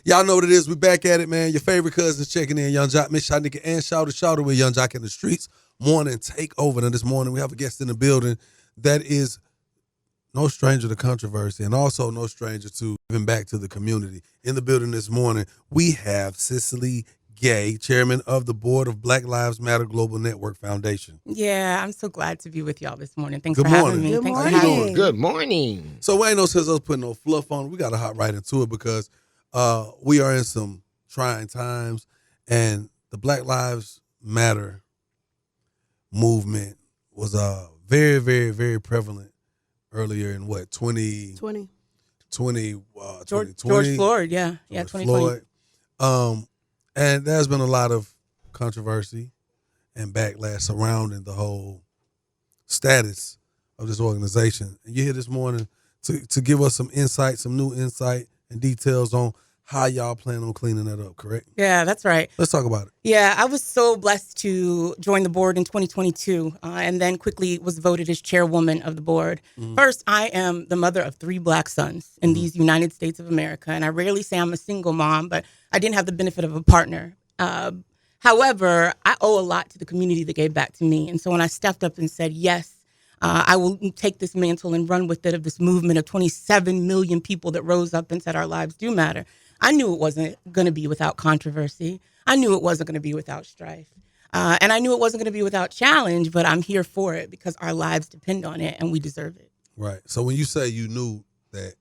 Y'all know what it is. We back at it, man. Your favorite cousins checking in. Young Jock, Miss Shanika, and Shouter with Young Jock in the Streets. Morning Takeover. And this morning we have a guest in the building that is no stranger to controversy and also no stranger to giving back to the community. In the building this morning, we have Cicley Gay, chairman of the board of Black Lives Matter Global Network Foundation. Yeah, I'm so glad to be with y'all this morning. Thanks for having me. Good Thanks morning. for having me. Good morning. So we ain't no sense us putting no fluff on. We got to hop right into it because we are in some trying times, and the Black Lives Matter movement was very, very, very prevalent earlier in what, 2020? George Floyd, yeah. Yeah, 2020. Floyd. And there's been a lot of controversy and backlash surrounding the whole status of this organization. And you're here this morning to give us some insight, some new insight and details on how y'all plan on cleaning that up, correct? Yeah, that's right. Let's talk about it. Yeah, I was so blessed to join the board in 2022 and then quickly was voted as chairwoman of the board. Mm-hmm. First, I am the mother of 3 Black sons in these United States of America. And I rarely say I'm a single mom, but I didn't have the benefit of a partner. However, I owe a lot to the community that gave back to me. And so when I stepped up and said, yes, I will take this mantle and run with it of this movement of 27 million people that rose up and said our lives do matter, I knew it wasn't going to be without controversy. I knew it wasn't going to be without strife. And I knew it wasn't going to be without challenge, but I'm here for it because our lives depend on it and we deserve it. Right. So when you say you knew that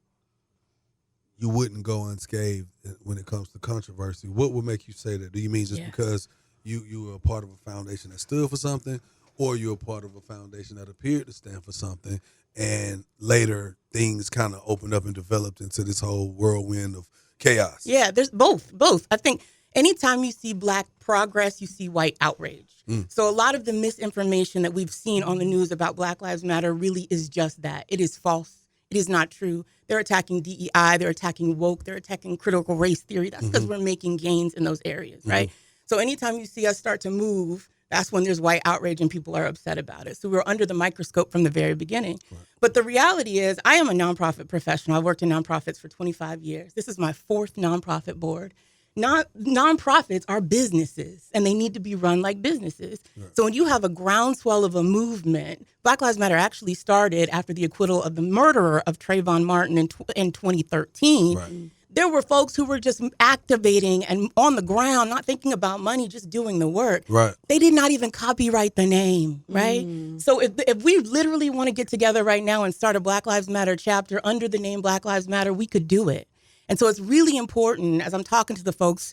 you wouldn't go unscathed when it comes to controversy, what would make you say that? Do you mean just because you were a part of a foundation that stood for something, or you're a part of a foundation that appeared to stand for something, and later things kind of opened up and developed into this whole whirlwind of chaos? Yeah, there's both. I think anytime you see Black progress, you see white outrage. So a lot of the misinformation that we've seen on the news about Black Lives Matter really is just that. It is false. It is not true. They're attacking DEI. They're attacking woke. They're attacking critical race theory. That's because we're making gains in those areas, right? So anytime you see us start to move, that's when there's white outrage and people are upset about it. So we're under the microscope from the very beginning. Right. But the reality is I am a nonprofit professional. I've worked in nonprofits for 25 years. This is my 4th nonprofit board. Nonprofits are businesses, and they need to be run like businesses. Right. So when you have a groundswell of a movement, Black Lives Matter actually started after the acquittal of the murderer of Trayvon Martin in 2013. Right. There were folks who were just activating and on the ground, not thinking about money, just doing the work. Right. They did not even copyright the name, right? So if we literally want to get together right now and start a Black Lives Matter chapter under the name Black Lives Matter, we could do it. And so it's really important, as I'm talking to the folks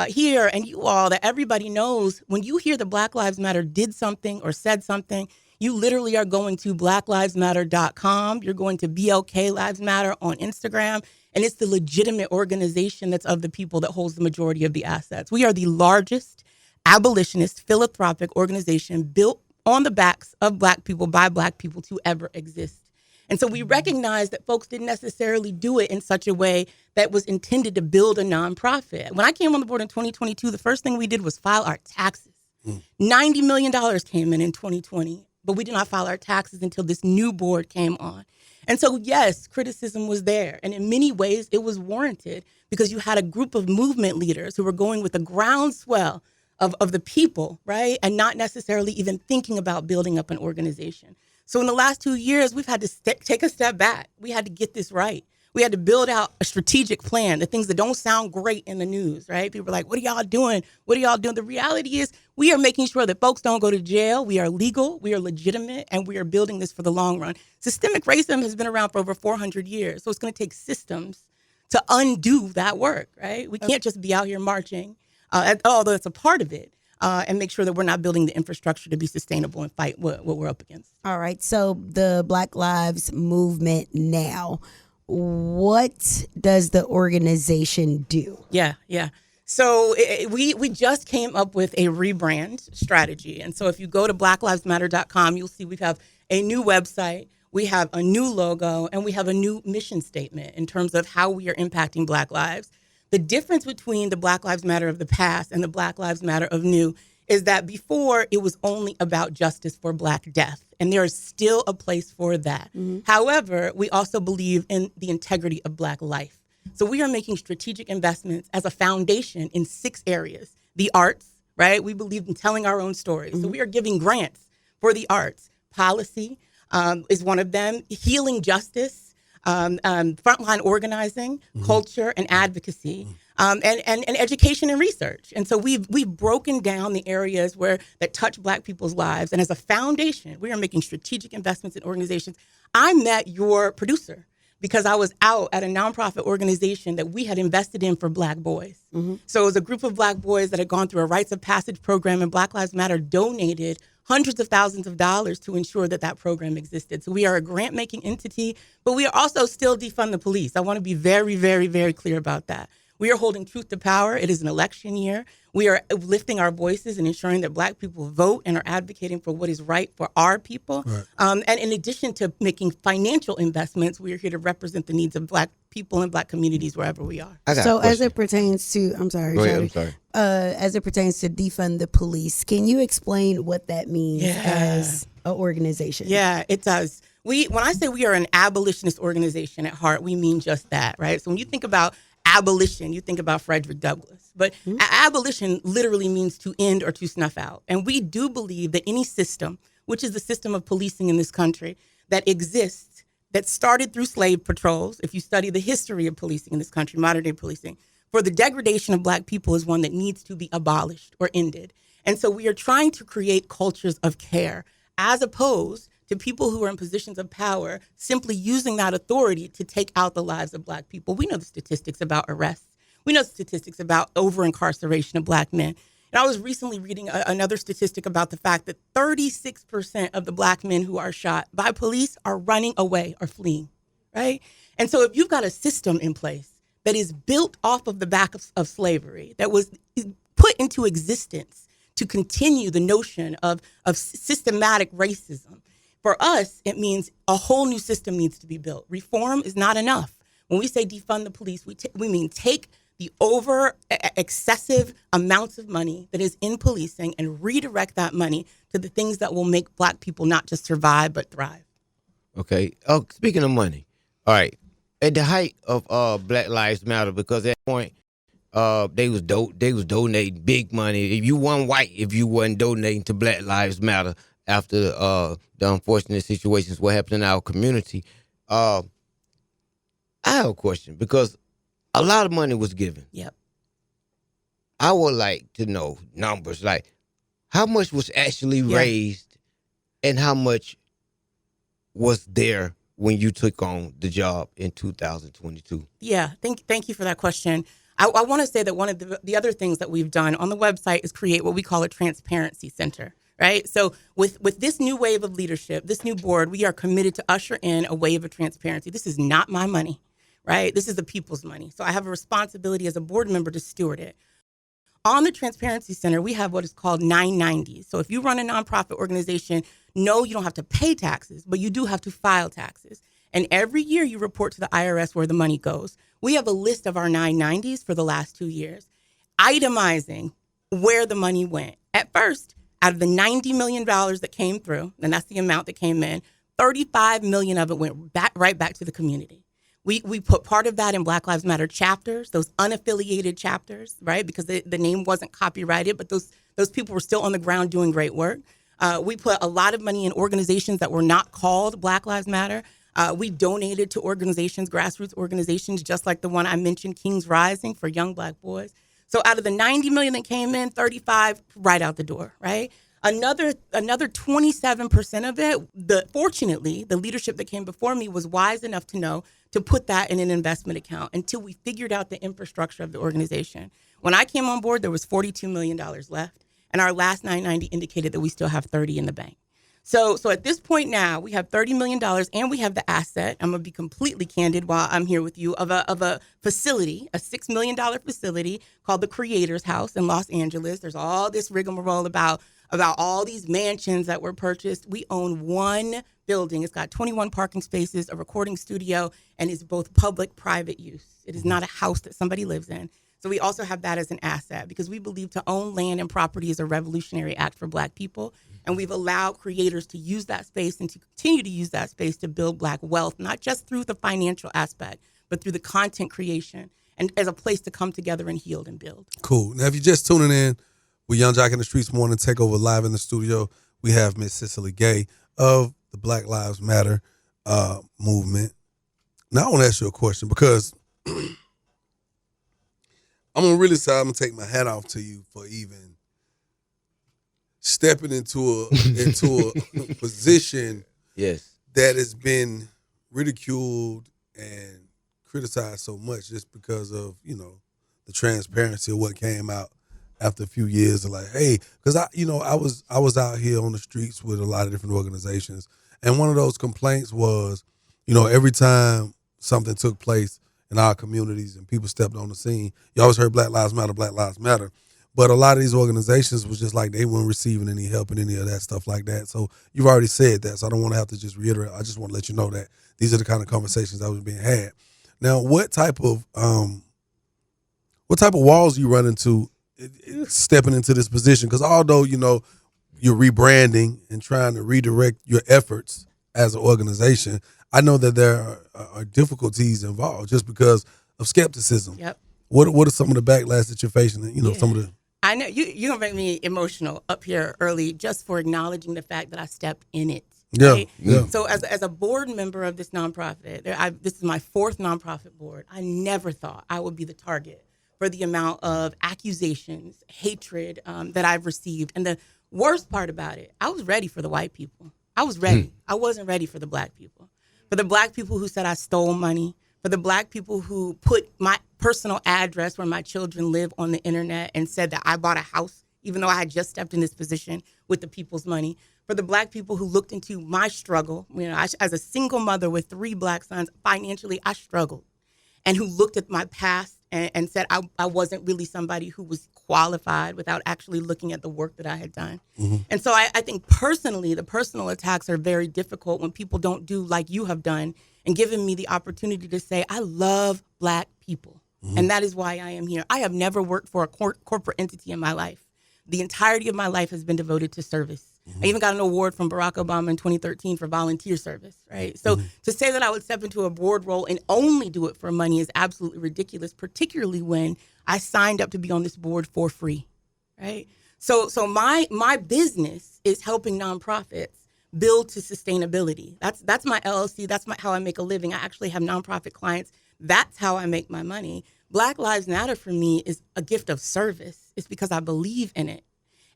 here and you all, that everybody knows when you hear the Black Lives Matter did something or said something, you literally are going to blacklivesmatter.com. You're going to BLK Lives Matter on Instagram. And it's the legitimate organization that's of the people that holds the majority of the assets. We are the largest abolitionist philanthropic organization built on the backs of Black people by Black people to ever exist. And so we recognize that folks didn't necessarily do it in such a way that was intended to build a nonprofit. When I came on the board in 2022, the first thing we did was file our taxes. $90 million came in 2020, but we did not file our taxes until this new board came on. And so, yes, criticism was there. And in many ways, it was warranted because you had a group of movement leaders who were going with the groundswell of the people, right? And not necessarily even thinking about building up an organization. So in the last 2 years, we've had to take a step back. We had to get this right. We had to build out a strategic plan, the things that don't sound great in the news, right? People are like, what are y'all doing? What are y'all doing? The reality is we are making sure that folks don't go to jail. We are legal, we are legitimate, and we are building this for the long run. Systemic racism has been around for over 400 years. So it's going to take systems to undo that work, right? We can't just be out here marching, although it's a part of it. And make sure that we're not building the infrastructure to be sustainable and fight what we're up against. All right. So the Black Lives Movement now, what does the organization do? Yeah. So we just came up with a rebrand strategy. And so if you go to blacklivesmatter.com, you'll see we have a new website, we have a new logo, and we have a new mission statement in terms of how we are impacting Black lives. The difference between the Black Lives Matter of the past and the Black Lives Matter of new is that before it was only about justice for Black death, and there is still a place for that. However, we also believe in the integrity of Black life. So we are making strategic investments as a foundation in 6 areas. The arts, right? We believe in telling our own stories. So we are giving grants for the arts. Policy is one of them. Healing justice, frontline organizing, culture, and advocacy, and education and research. And so we've broken down the areas that touch Black people's lives. And as a foundation, we are making strategic investments in organizations. I met your producer because I was out at a nonprofit organization that we had invested in for Black boys. So it was a group of Black boys that had gone through a rites of passage program, and Black Lives Matter donated hundreds of thousands of dollars to ensure that program existed. So we are a grant-making entity, but we are also still defund the police. I want to be very, very, very clear about that. We are holding truth to power. It is an election year. We are lifting our voices and ensuring that Black people vote and are advocating for what is right for our people. Right. And in addition to making financial investments, we are here to represent the needs of Black people and Black communities wherever we are. So as it pertains to, I'm sorry. As it pertains to defund the police, can you explain what that means as an organization? Yeah, it does. When I say we are an abolitionist organization at heart, we mean just that, right? So when you think about abolition, you think about Frederick Douglass. But abolition literally means to end or to snuff out. And we do believe that any system, which is the system of policing in this country, that exists, that started through slave patrols, if you study the history of policing in this country, modern day policing, for the degradation of Black people is one that needs to be abolished or ended. And so we are trying to create cultures of care as opposed to people who are in positions of power simply using that authority to take out the lives of Black people. We know the statistics about arrests. We know the statistics about over-incarceration of Black men. And I was recently reading another statistic about the fact that 36% of the Black men who are shot by police are running away or fleeing, right? And so if you've got a system in place that is built off of the back of slavery, that was put into existence to continue the notion of systematic racism, for us, it means a whole new system needs to be built. Reform is not enough. When we say defund the police, we mean take the excessive amounts of money that is in policing and redirect that money to the things that will make Black people not just survive, but thrive. Okay. Oh, speaking of money. All right. At the height of Black Lives Matter, because at that point, they was donating big money. If you weren't white, if you wasn't donating to Black Lives Matter, after the unfortunate situations what happened in our community, I have a question because a lot of money was given. Yep. I would like to know numbers, like how much was actually raised and how much was there when you took on the job in 2022? Yeah, thank you for that question. I want to say that one of the other things that we've done on the website is create what we call a transparency center. Right. So with this new wave of leadership, this new board, we are committed to usher in a wave of transparency. This is not my money. Right. This is the people's money. So I have a responsibility as a board member to steward it. On the Transparency Center, we have what is called 990s. So if you run a nonprofit organization, no, you don't have to pay taxes, but you do have to file taxes. And every year you report to the IRS where the money goes. We have a list of our 990s for the last 2 years, itemizing where the money went. At first, out of the $90 million that came through, and that's the amount that came in, $35 million of it went right back to the community. We put part of that in Black Lives Matter chapters, those unaffiliated chapters, right? Because the name wasn't copyrighted, but those people were still on the ground doing great work. We put a lot of money in organizations that were not called Black Lives Matter. We donated to organizations, grassroots organizations, just like the one I mentioned, Kings Rising, for young Black boys. So out of the 90 million that came in, 35 right out the door, right? Another 27% of it, fortunately, the leadership that came before me was wise enough to know to put that in an investment account until we figured out the infrastructure of the organization. When I came on board, there was $42 million left, and our last 990 indicated that we still have 30 in the bank. So at this point now, we have $30 million, and we have the asset. I'm going to be completely candid while I'm here with you, of a facility, a $6 million facility called the Creators House in Los Angeles. There's all this rigmarole about all these mansions that were purchased. We own one building. It's got 21 parking spaces, a recording studio, and is both public-private use. It is not a house that somebody lives in. So we also have that as an asset because we believe to own land and property is a revolutionary act for Black people. And we've allowed creators to use that space and to continue to use that space to build Black wealth, not just through the financial aspect, but through the content creation and as a place to come together and heal and build. Cool. Now, if you're just tuning in with Young Jock in the Streets Morning Takeover live in the studio, we have Miss Cicley Gay of the Black Lives Matter movement. Now, I want to ask you a question because I'm going to take my hat off to you for even stepping into a position that has been ridiculed and criticized so much just because of, the transparency of what came out after a few years of like, hey, because I was out here on the streets with a lot of different organizations, and one of those complaints was, every time something took place in our communities and people stepped on the scene, you always heard Black Lives Matter, Black Lives Matter. But a lot of these organizations was just like they weren't receiving any help and any of that stuff like that. So you've already said that, so I don't want to have to just reiterate. I just want to let you know that these are the kind of conversations that was being had. Now, what type of walls you run into stepping into this position? Because although you're rebranding and trying to redirect your efforts as an organization, I know that there are difficulties involved just because of skepticism. Yep. What are some of the backlash that you're facing? Some of the. I know you're gonna make me emotional up here early just for acknowledging the fact that I stepped in it. Right? Yeah. So as a board member of this nonprofit, this is my 4th nonprofit board. I never thought I would be the target for the amount of accusations, hatred that I've received. And the worst part about it, I was ready for the white people. I was ready. I wasn't ready for the black people. For the black people who said I stole money, for the black people who put my personal address where my children live on the internet and said that I bought a house, even though I had just stepped in this position with the people's money. For the black people who looked into my struggle, as a single mother with 3 black sons, financially I struggled, and who looked at my past and said I wasn't really somebody who was qualified without actually looking at the work that I had done. Mm-hmm. And so I think personally, the personal attacks are very difficult when people don't do like you have done and given me the opportunity to say, I love black people. Mm-hmm. And that is why I am here. I have never worked for a corporate entity in my life. The entirety of my life has been devoted to service. Mm-hmm. I even got an award from Barack Obama in 2013 for volunteer service, right? So to say that I would step into a board role and only do it for money is absolutely ridiculous, particularly when I signed up to be on this board for free, right? So my business is helping nonprofits build to sustainability. That's my LLC. That's how I make a living. I actually have nonprofit clients. That's how I make my money. Black Lives Matter for me is a gift of service. It's because I believe in it.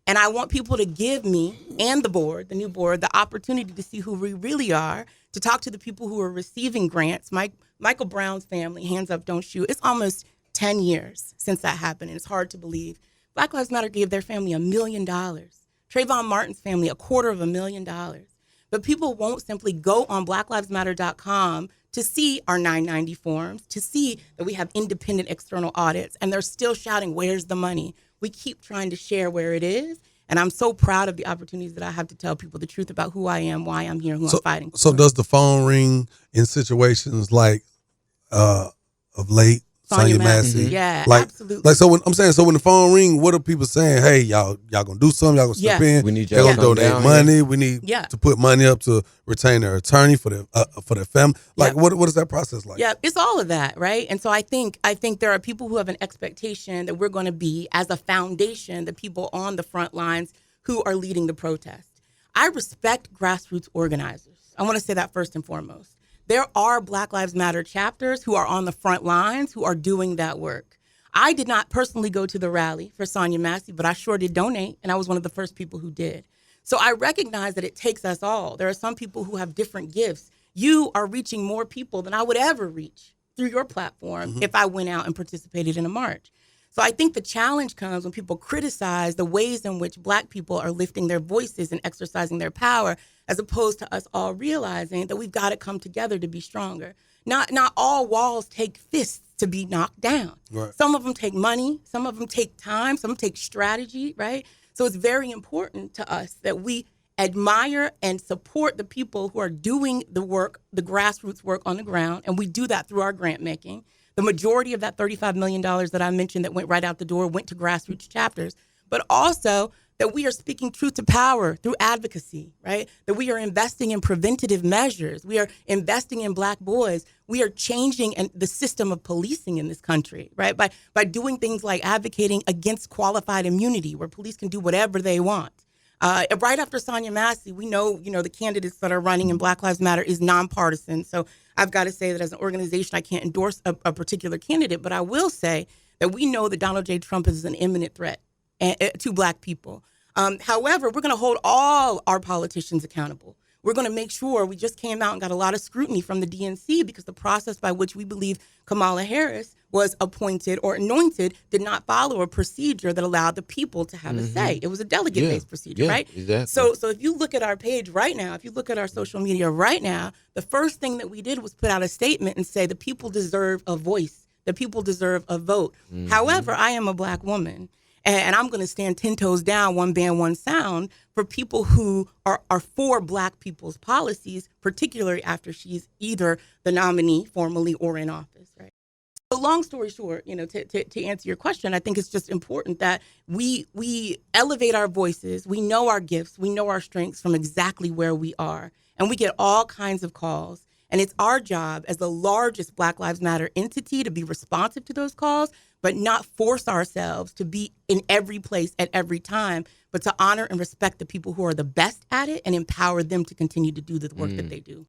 And I want people to give me and the board, the new board, the opportunity to see who we really are, to talk to the people who are receiving grants. Michael Brown's family, Hands Up, Don't Shoot. It's almost 10 years since that happened, and it's hard to believe. Black Lives Matter gave their family $1 million. Trayvon Martin's family, $250,000. But people won't simply go on blacklivesmatter.com to see our 990 forms, to see that we have independent external audits, and they're still shouting, where's the money? We keep trying to share where it is, and I'm so proud of the opportunities that I have to tell people the truth about who I am, why I'm here, who I'm fighting for. So does the phone ring in situations like of late? Sonya Massey. Yeah, absolutely. Like, so when the phone ring, what are people saying? Hey, y'all gonna do something? Y'all gonna step in? We need y'all to donate money. Here. We need to put money up to retain their attorney for their family. Like, what is that process like? Yeah, it's all of that, right? And so I think there are people who have an expectation that we're going to be, as a foundation, the people on the front lines who are leading the protest. I respect grassroots organizers. I want to say that first and foremost. There are Black Lives Matter chapters who are on the front lines who are doing that work. I did not personally go to the rally for Sonya Massey, but I sure did donate, and I was one of the first people who did. So I recognize that it takes us all. There are some people who have different gifts. You are reaching more people than I would ever reach through your platform if I went out and participated in a march. So I think the challenge comes when people criticize the ways in which Black people are lifting their voices and exercising their power, as opposed to us all realizing that we've got to come together to be stronger. Not all walls take fists to be knocked down. Right. Some of them take money, some of them take time, some take strategy, right? So it's very important to us that we admire and support the people who are doing the work, the grassroots work on the ground, and we do that through our grant making. The majority of that $35 million that I mentioned that went right out the door went to grassroots chapters. but also that we are speaking truth to power through advocacy, right? That we are investing in preventative measures. We are investing in Black boys. We are changing the system of policing in this country, right? By doing things like advocating against qualified immunity, where police can do whatever they want. Right after Sonia Massey, we know, the candidates that are running in Black Lives Matter is nonpartisan. So I've got to say that as an organization, I can't endorse a particular candidate, but I will say that we know that Donald J. Trump is an imminent threat to Black people. However, we're going to hold all our politicians accountable. We're going to make sure we just came out and got a lot of scrutiny from the DNC because the process by which we believe Kamala Harris was appointed or anointed did not follow a procedure that allowed the people to have a say. It was a delegate-based procedure, right? Exactly. So if you look at our page right now, if you look at our social media right now, the first thing that we did was put out a statement and say the people deserve a voice. The people deserve a vote. However, I am a Black woman. And I'm going to stand 10 toes down, one band, one sound for people who are for Black people's policies, particularly after she's either the nominee formally or in office, right? So long story short, to answer your question, I think it's just important that we elevate our voices. We know our gifts. We know our strengths from exactly where we are. And we get all kinds of calls. And it's our job as the largest Black Lives Matter entity to be responsive to those calls, but not force ourselves to be in every place at every time, but to honor and respect the people who are the best at it and empower them to continue to do the work that they do.